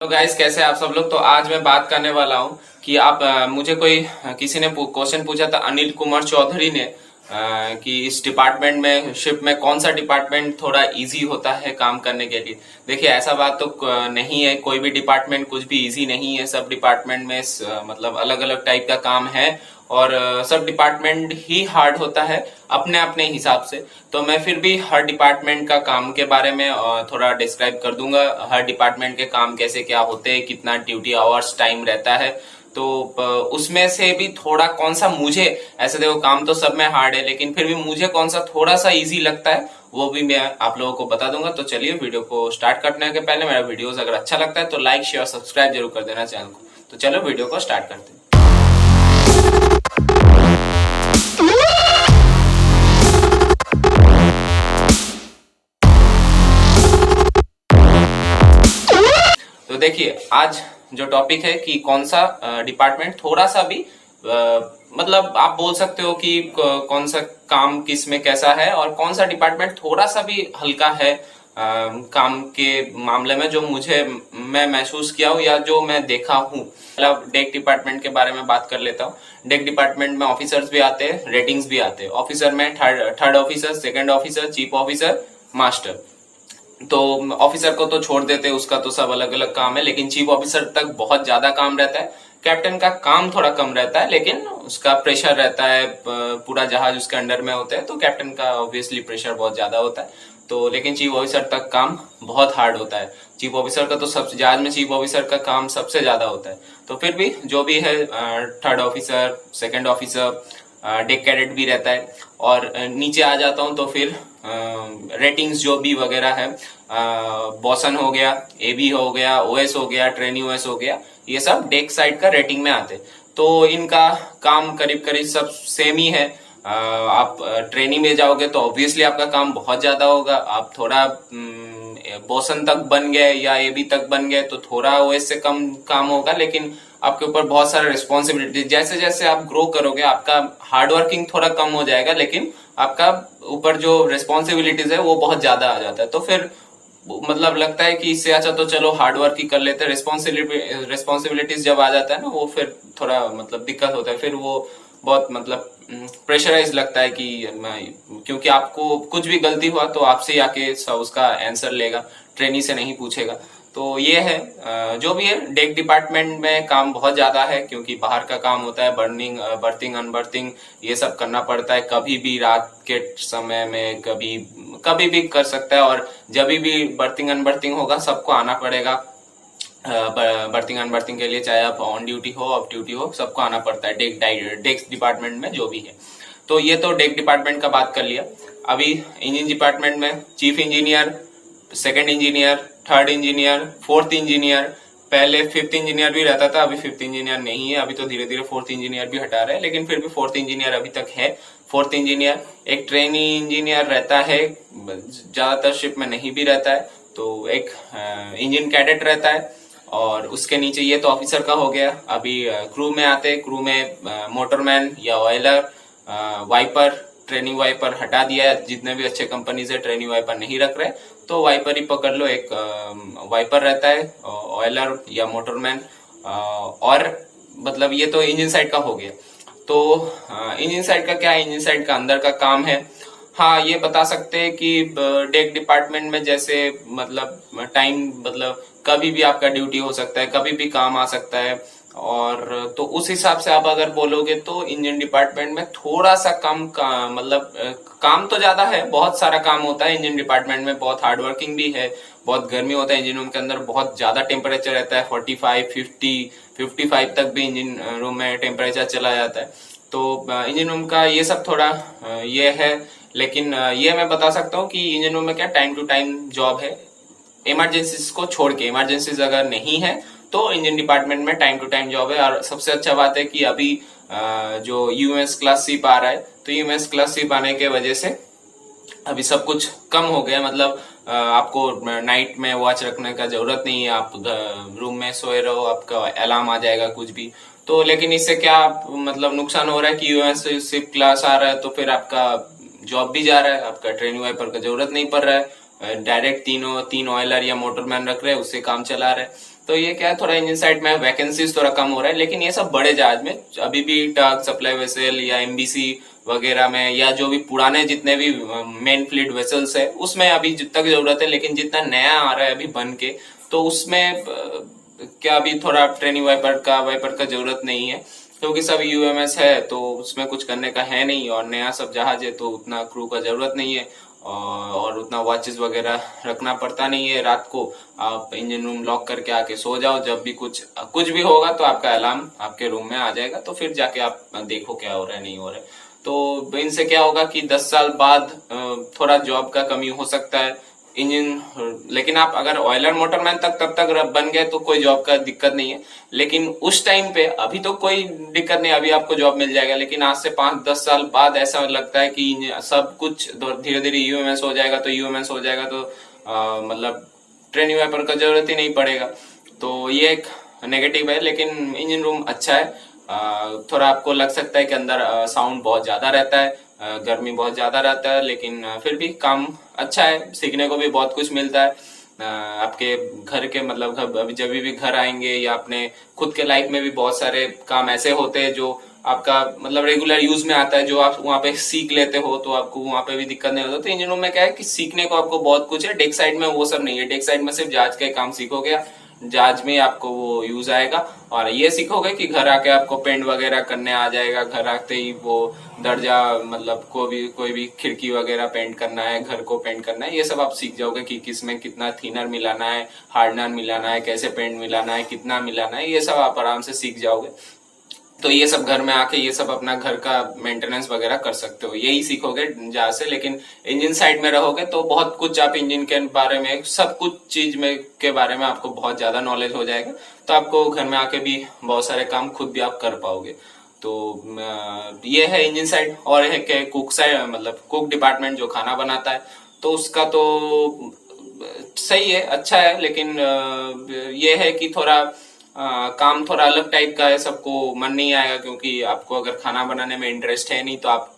तो गाइस, कैसे हैं आप सब लोग। तो आज मैं बात करने वाला हूं कि आप मुझे कोई किसी ने क्वेश्चन पूछा था, अनिल कुमार चौधरी ने, कि इस डिपार्टमेंट में शिप में कौन सा डिपार्टमेंट थोड़ा इजी होता है काम करने के लिए। देखिए, ऐसा बात तो नहीं है। कोई भी डिपार्टमेंट कुछ भी इजी नहीं है। सब डिपार्टमेंट में मतलब अलग अलग टाइप का काम है और सब डिपार्टमेंट ही हार्ड होता है अपने अपने हिसाब से। तो मैं फिर भी हर डिपार्टमेंट का काम के बारे में थोड़ा डिस्क्राइब कर दूंगा। हर डिपार्टमेंट के काम कैसे क्या होते हैं, कितना ड्यूटी आवर्स टाइम रहता है। तो उसमें से भी थोड़ा कौन सा मुझे, ऐसे देखो काम तो सब में हार्ड है, लेकिन फिर भी मुझे कौन सा थोड़ा सा इजी लगता है वो भी मैं आप लोगों को बता दूंगा। तो चलिए, वीडियो को स्टार्ट करने के पहले मेरा वीडियोस अगर अच्छा लगता है तो लाइक शेयर सब्सक्राइब जरूर कर देना चैनल को। तो चलो वीडियो को स्टार्ट करते हैं। तो देखिए, आज जो टॉपिक है कि कौन सा डिपार्टमेंट थोड़ा सा भी मतलब आप बोल सकते हो कि कौन सा काम किस में कैसा है और कौन सा डिपार्टमेंट थोड़ा सा भी हल्का है काम के मामले में, जो मैं महसूस किया हूँ या जो मैं देखा हूँ। मतलब डेक डिपार्टमेंट के बारे में बात कर लेता हूँ। डेक डिपार्टमेंट में ऑफिसर्स भी आते हैं, रेटिंग्स भी आते हैं। ऑफिसर में third officer, second officer, chief officer, master. तो ऑफिसर को तो छोड़ देते, उसका तो सब अलग अलग काम है, लेकिन चीफ ऑफिसर तक बहुत ज्यादा काम रहता है। कैप्टन का काम थोड़ा कम रहता है, लेकिन उसका प्रेशर रहता है, पूरा जहाज उसके अंडर में होता है, तो कैप्टन का ऑब्वियसली प्रेशर बहुत ज्यादा होता है। तो लेकिन चीफ ऑफिसर तक काम बहुत हार्ड होता है। चीफ ऑफिसर का तो सब जहाज में चीफ ऑफिसर का काम सबसे ज्यादा होता है। तो फिर भी जो भी है, third officer, second officer, deck cadet भी रहता है। और नीचे आ जाता हूँ तो फिर रेटिंग्स जो भी वगैरह है, बॉसन हो गया, एबी हो गया, ओएस हो गया, ट्रेनी ओएस हो गया, ये सब डेक साइड का रेटिंग में आते। तो इनका काम करीब करीब सब सेम ही है। आप ट्रेनिंग में जाओगे तो ऑब्वियसली आपका काम बहुत ज्यादा होगा। आप थोड़ा बोसन तक बन गए या एबी तक बन गए तो थोड़ा ओएस से कम काम होगा, लेकिन आपके ऊपर बहुत सारा रिस्पॉन्सिबिलिटी, जैसे जैसे आप ग्रो करोगे आपका हार्डवर्किंग थोड़ा कम हो जाएगा, लेकिन आपका ऊपर जो रिस्पॉन्सिबिलिटीज है वो बहुत ज्यादा आ जाता है। तो फिर मतलब लगता है कि इससे अच्छा तो चलो हार्ड वर्क ही कर लेते हैं। रिस्पॉन्सिबिलिटीज जब आ जाता है ना, वो फिर थोड़ा मतलब दिक्कत होता है। फिर वो बहुत मतलब प्रेशराइज लगता है कि क्योंकि आपको कुछ भी गलती हुआ तो आपसे ही आके उसका आंसर लेगा, ट्रेनी से नहीं पूछेगा। तो ये है, जो भी है, डेक डिपार्टमेंट में काम बहुत ज्यादा है क्योंकि बाहर का काम होता है। बर्थिंग अनबर्थिंग ये सब करना पड़ता है। कभी भी रात के समय में कभी कभी भी कर सकता है, और जब भी बर्थिंग अनबर्थिंग होगा सबको आना पड़ेगा। बर्थिंग अनबर्थिंग के लिए चाहे आप ऑन ड्यूटी हो ऑफ ड्यूटी हो, सबको आना पड़ता है डेक डिपार्टमेंट में जो भी है। तो ये तो डेक डिपार्टमेंट का बात कर लिया। अभी इंजन डिपार्टमेंट में chief engineer, second engineer, third engineer, fourth engineer, पहले फिफ्थ इंजीनियर भी रहता था, अभी फिफ्थ इंजीनियर नहीं है। अभी तो धीरे धीरे फोर्थ इंजीनियर भी हटा रहे हैं, लेकिन फिर भी फोर्थ इंजीनियर अभी तक है। फोर्थ इंजीनियर, एक ट्रेनी इंजीनियर रहता है, ज्यादातर शिप में नहीं भी रहता है। तो एक इंजन कैडेट रहता है, और उसके नीचे ये तो ऑफिसर का हो गया। अभी क्रू में आते, क्रू में मोटरमैन या ऑयलर, वाइपर, ट्रेनिंग वाइपर हटा दिया है। जितने भी अच्छे कंपनीज है ट्रेनिंग वाइपर नहीं रख रहे, तो वाइपर ही पकड़ लो। एक वाइपर रहता है, ऑयलर या मोटरमैन। और मतलब ये तो इंजन साइड का हो गया। तो इंजन साइड का क्या है, इंजन साइड का अंदर का काम है। हाँ, ये बता सकते हैं कि डेक डिपार्टमेंट में जैसे मतलब टाइम, मतलब कभी भी आपका ड्यूटी हो सकता है, कभी भी काम आ सकता है। और तो उस हिसाब से आप अगर बोलोगे तो इंजन डिपार्टमेंट में थोड़ा सा कम मतलब काम तो ज्यादा है, बहुत सारा काम होता है इंजन डिपार्टमेंट में। बहुत हार्डवर्किंग भी है, बहुत गर्मी होता है इंजन रूम के अंदर, बहुत ज्यादा टेम्परेचर रहता है। 45, 50, 55 तक भी इंजन रूम में टेम्परेचर चला जाता है। तो इंजन रूम का ये सब थोड़ा ये है। लेकिन ये मैं बता सकता हूँ कि इंजन रूम में क्या टाइम टू टाइम जॉब है। इमरजेंसीज को छोड़ के, इमरजेंसीज अगर नहीं है तो इंजन डिपार्टमेंट में टाइम टू टाइम जॉब है। और सबसे अच्छा बात है कि अभी जो यूएस क्लास शिप आ रहा है, तो यूएस क्लास शिप आने के वजह से अभी सब कुछ कम हो गया। मतलब आपको नाइट में वॉच रखने का जरूरत नहीं है। आप रूम में सोए रहो, आपका अलार्म आ जाएगा कुछ भी। तो लेकिन इससे क्या मतलब नुकसान हो रहा है कि यूएस शिप क्लास आ रहा है तो फिर आपका जॉब भी जा रहा है, आपका ट्रेनिंग वाइपर का जरूरत नहीं पड़ रहा है। डायरेक्ट तीन ऑयलर या मोटरमैन रख रहे हैं, उससे काम चला रहे हैं। तो ये क्या है, थोड़ा इंजन साइड में वैकेंसीज थोड़ा कम हो रहा है, लेकिन ये सब बड़े जहाज में अभी भी टग सप्लाई वेसल या एमबीसी वगैरह में, या जो भी पुराने जितने भी मेन फ्लीट वेसल्स है उसमें अभी जितना की जरूरत है। लेकिन जितना नया आ रहा है अभी बन के, तो उसमें क्या अभी थोड़ा ट्रेनिंग वाइपर का जरूरत नहीं है, क्योंकि सब यूएमएस है तो उसमें कुछ करने का है नहीं, और नया सब जहाज है तो उतना क्रू का जरूरत नहीं है, और उतना वॉचेस वगैरह रखना पड़ता नहीं है। रात को आप इंजन रूम लॉक करके आके सो जाओ, जब भी कुछ कुछ भी होगा तो आपका अलार्म आपके रूम में आ जाएगा, तो फिर जाके आप देखो क्या हो रहा है नहीं हो रहा है। तो इनसे क्या होगा कि 10 साल बाद थोड़ा जॉब का कमी हो सकता है इंजन, लेकिन आप अगर ऑयलर मोटरमैन तब तक बन गए तो कोई जॉब का दिक्कत नहीं है। लेकिन उस टाइम पे अभी तो कोई दिक्कत नहीं, अभी आपको जॉब मिल जाएगा, लेकिन आज से 5-10 साल बाद ऐसा लगता है कि सब कुछ धीरे धीरे यूएमएस हो जाएगा, तो यूएमएस हो जाएगा तो मतलब ट्रेनिंग वाइपर का जरूरत ही नहीं पड़ेगा। तो ये एक नेगेटिव है, लेकिन इंजन रूम अच्छा है। थोड़ा आपको लग सकता है कि अंदर साउंड बहुत ज्यादा रहता है, गर्मी बहुत ज्यादा रहता है, लेकिन फिर भी काम अच्छा है, सीखने को भी बहुत कुछ मिलता है। आपके घर के मतलब अभी जब भी घर आएंगे या अपने खुद के लाइफ में भी बहुत सारे काम ऐसे होते हैं जो आपका मतलब रेगुलर यूज में आता है, जो आप वहाँ पे सीख लेते हो तो आपको वहाँ पे भी दिक्कत नहीं होता। तो इंजन रूम में क्या है कि सीखने को आपको बहुत कुछ है, डेक साइड में वो सब नहीं है। डेक साइड में सिर्फ जहाज का काम सीखोगे, जहाज में आपको वो यूज आएगा, और ये सीखोगे कि घर आके आपको पेंट वगैरह करने आ जाएगा। घर आते ही वो दर्जा मतलब कोई भी खिड़की वगैरह पेंट करना है, घर को पेंट करना है, ये सब आप सीख जाओगे कि किसमें कितना थिनर मिलाना है, हार्डनर मिलाना है, कैसे पेंट मिलाना है, कितना मिलाना है, ये सब आप आराम से सीख जाओगे। तो ये सब घर में आके ये सब अपना घर का मेंटेनेंस वगैरह कर सकते हो, यही सीखोगे जहाँ से। लेकिन इंजन साइड में रहोगे तो बहुत कुछ आप इंजन के बारे में, सब कुछ चीज में के बारे में आपको बहुत ज्यादा नॉलेज हो जाएगा, तो आपको घर में आके भी बहुत सारे काम खुद भी आप कर पाओगे। तो ये है इंजन साइड। और है कि कुक साइड मतलब कुक डिपार्टमेंट जो खाना बनाता है, तो उसका तो सही है, अच्छा है, लेकिन ये है कि थोड़ा काम थोड़ा अलग टाइप का है, सबको मन नहीं आएगा, क्योंकि आपको अगर खाना बनाने में इंटरेस्ट है नहीं तो आप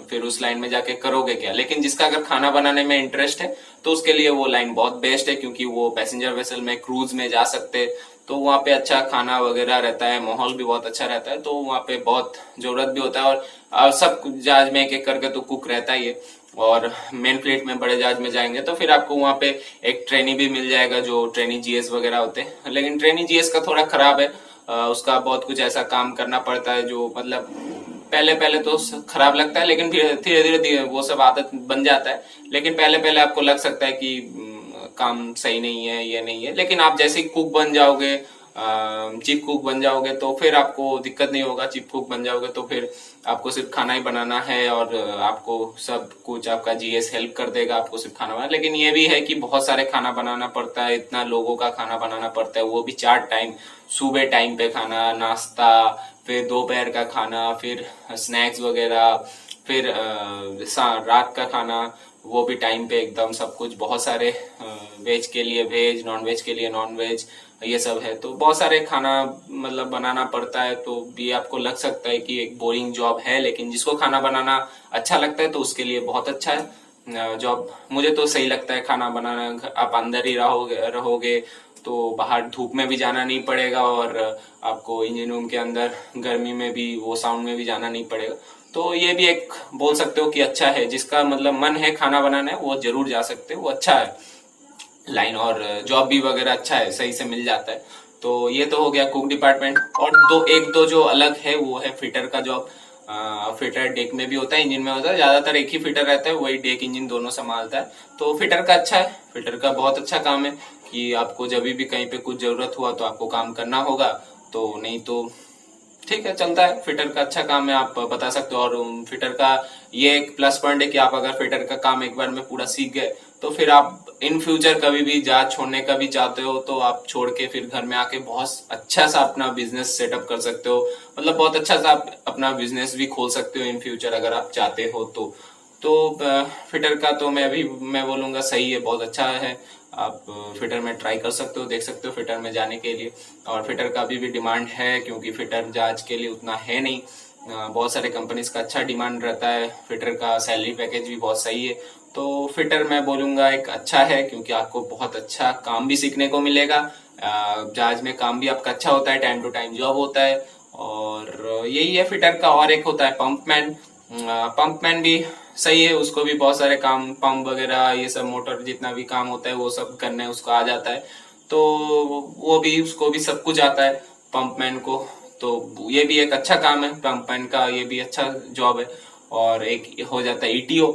फिर उस लाइन में जाके करोगे क्या। लेकिन जिसका अगर खाना बनाने में इंटरेस्ट है तो उसके लिए वो लाइन बहुत बेस्ट है, क्योंकि वो पैसेंजर वेसल में क्रूज में जा सकते, तो वहाँ पे अच्छा खाना वगैरह रहता है, माहौल भी बहुत अच्छा रहता है, तो वहाँ पे बहुत जरूरत भी होता है। और सब जहाज में एक एक करके तो कुक रहता ही है, और मेन फ्लीट में बड़े जहाज में जाएंगे तो फिर आपको वहाँ पे एक ट्रेनी भी मिल जाएगा, जो ट्रेनी जीएस वगैरह होते हैं। लेकिन ट्रेनी जीएस का थोड़ा खराब है, उसका बहुत कुछ ऐसा काम करना पड़ता है जो मतलब पहले पहले तो खराब लगता है, लेकिन फिर धीरे धीरे वो सब आदत बन जाता है। लेकिन पहले पहले आपको लग सकता है कि काम सही नहीं है, ये नहीं है, लेकिन आप जैसे ही कुक बन जाओगे, चीफ कुक बन जाओगे, तो फिर आपको दिक्कत नहीं होगा। चीफ कुक बन जाओगे तो फिर आपको सिर्फ खाना ही बनाना है, और आपको सब कुछ आपका जीएस हेल्प कर देगा, आपको सिर्फ खाना बनाना। लेकिन ये भी है कि बहुत सारे खाना बनाना पड़ता है, इतना लोगों का खाना बनाना पड़ता है, वो भी 4 टाइम, सुबह टाइम पे खाना, नाश्ता, फिर दोपहर का खाना, फिर स्नैक्स वगैरह, फिर रात का खाना, वो भी टाइम पे एकदम सब कुछ। बहुत सारे वेज के लिए वेज, नॉन वेज के लिए नॉन वेज, ये सब है, तो बहुत सारे खाना मतलब बनाना पड़ता है। तो ये आपको लग सकता है कि एक बोरिंग जॉब है, लेकिन जिसको खाना बनाना अच्छा लगता है तो उसके लिए बहुत अच्छा है जॉब। मुझे तो सही लगता है खाना बनाना। आप अंदर ही रहोगे तो बाहर धूप में भी जाना नहीं पड़ेगा, और आपको इंजन रूम के अंदर गर्मी में भी, वो साउंड में भी जाना नहीं पड़ेगा। तो ये भी एक बोल सकते हो कि अच्छा है, जिसका मतलब मन है खाना बनाना वो जरूर जा सकते हो, वो अच्छा है लाइन, और जॉब भी वगैरह अच्छा है, सही से मिल जाता है। तो ये तो हो गया कुक डिपार्टमेंट। और एक दो जो अलग है वो है फिटर का जॉब। फिटर डेक में भी होता है, इंजन में होता है, ज्यादातर एक ही फिटर रहता है, वही डेक इंजन दोनों संभालता है। तो फिटर का अच्छा है, फिटर का बहुत अच्छा काम है कि आपको जब भी कहीं पे कुछ जरूरत हुआ तो आपको काम करना होगा, तो नहीं तो ठीक है, चलता है। फिटर का अच्छा काम है, आप बता सकते हो। और फिटर का ये एक प्लस पॉइंट है कि आप अगर फिटर का काम एक बार में पूरा सीख गए तो फिर आप इन फ्यूचर कभी भी जहाज छोड़ने का भी चाहते हो तो आप छोड़ के फिर घर में आके बहुत अच्छा सा अपना बिजनेस सेटअप कर सकते हो। मतलब बहुत अच्छा सा आप अपना बिजनेस भी खोल सकते हो इन फ्यूचर, अगर आप चाहते हो तो फिटर का तो मैं बोलूंगा सही है, बहुत अच्छा है। आप फिटर में ट्राई कर सकते हो, देख सकते हो फिटर में जाने के लिए। और फिटर का अभी भी डिमांड है, क्योंकि फिटर जहाज के लिए उतना है नहीं। बहुत सारे कंपनीज का अच्छा डिमांड रहता है, फिटर का सैलरी पैकेज भी बहुत सही है। तो फिटर मैं बोलूंगा एक अच्छा है, क्योंकि आपको बहुत अच्छा काम भी सीखने को मिलेगा, जहाज में काम भी आपका अच्छा होता है, टाइम टू टाइम जॉब होता है। और यही है फिटर का। और एक होता है पंपमैन। पंपमैन भी सही है, उसको भी बहुत सारे काम, पंप वगैरह ये सब मोटर जितना भी काम होता है वो सब करने उसको आ जाता है। तो वो भी, उसको भी सब कुछ आता है पंपमैन को। तो ये भी एक अच्छा काम है पंपमैन का, ये भी अच्छा जॉब है। और एक हो जाता है ईटीओ।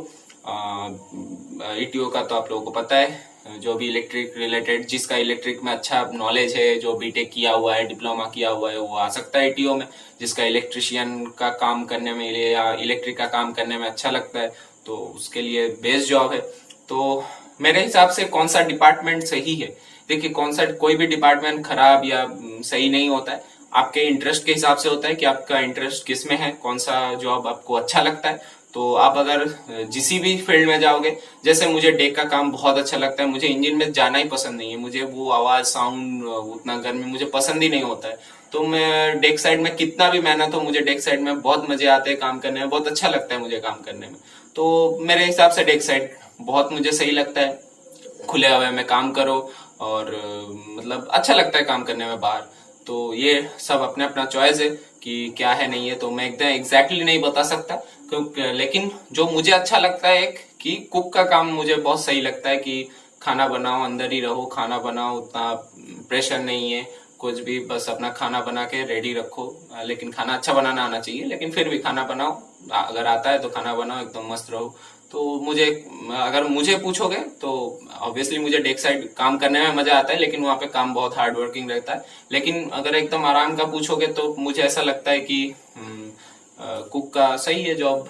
ईटीओ का तो आप लोगों को पता है, जो भी इलेक्ट्रिक रिलेटेड, जिसका इलेक्ट्रिक में अच्छा नॉलेज है, जो बीटेक किया हुआ है, डिप्लोमा किया हुआ है, वो आ सकता है ईटीओ में। जिसका इलेक्ट्रिशियन का काम करने में या इलेक्ट्रिक का काम करने में अच्छा लगता है, तो उसके लिए बेस्ट जॉब है। तो मेरे हिसाब से कौन सा डिपार्टमेंट सही है, देखिए कौन सा, कोई भी डिपार्टमेंट खराब या सही नहीं होता है। आपके इंटरेस्ट के हिसाब से होता है कि आपका इंटरेस्ट किस में है, कौन सा जॉब आपको अच्छा लगता है। तो आप अगर जिस भी फील्ड में जाओगे, जैसे मुझे डेक का काम बहुत अच्छा लगता है, मुझे इंजन में जाना ही पसंद नहीं है, मुझे वो आवाज साउंड उतना गर्मी मुझे पसंद ही नहीं होता है। तो मैं डेक साइड में कितना भी मेहनत हो, मुझे डेक साइड में बहुत मजे आते हैं काम करने में, बहुत अच्छा लगता है मुझे काम करने में। तो मेरे हिसाब से डेक साइड बहुत मुझे सही लगता है। खुले हवा में काम करो और मतलब अच्छा लगता है काम करने में बाहर। तो ये सब अपने अपना चॉइस है कि क्या है नहीं है, तो मैं एकदम एग्जैक्टली नहीं बता सकता क्योंकि, लेकिन जो मुझे अच्छा लगता है एक कि कुक का काम मुझे बहुत सही लगता है कि खाना बनाओ, अंदर ही रहो, खाना बनाओ, उतना प्रेशर नहीं है कुछ भी, बस अपना खाना बना के रेडी रखो। लेकिन खाना अच्छा बनाना आना चाहिए, लेकिन फिर भी खाना बनाओ, अगर आता है तो खाना बनाओ, एकदम मस्त रहो। तो मुझे, अगर मुझे पूछोगे तो ऑब्वियसली मुझे डेक साइड काम करने में मजा आता है, लेकिन वहाँ पे काम बहुत हार्ड वर्किंग रहता है। लेकिन अगर एकदम आराम का पूछोगे तो मुझे ऐसा लगता है कि कुक का सही है जॉब।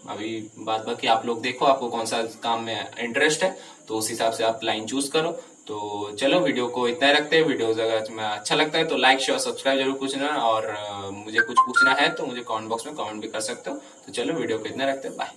अभी बात बाकी आप लोग देखो, आपको कौन सा काम में इंटरेस्ट है, तो उस हिसाब से आप लाइन चूज करो। तो चलो वीडियो को इतना ही रखते हैं। वीडियो अगर तुम्हें अच्छा लगता है तो लाइक शेयर सब्सक्राइब जरूर पूछना, और मुझे कुछ पूछना है तो मुझे कमेंट बॉक्स में कमेंट भी कर सकते हो। तो चलो वीडियो को इतना रखते हैं, बाय।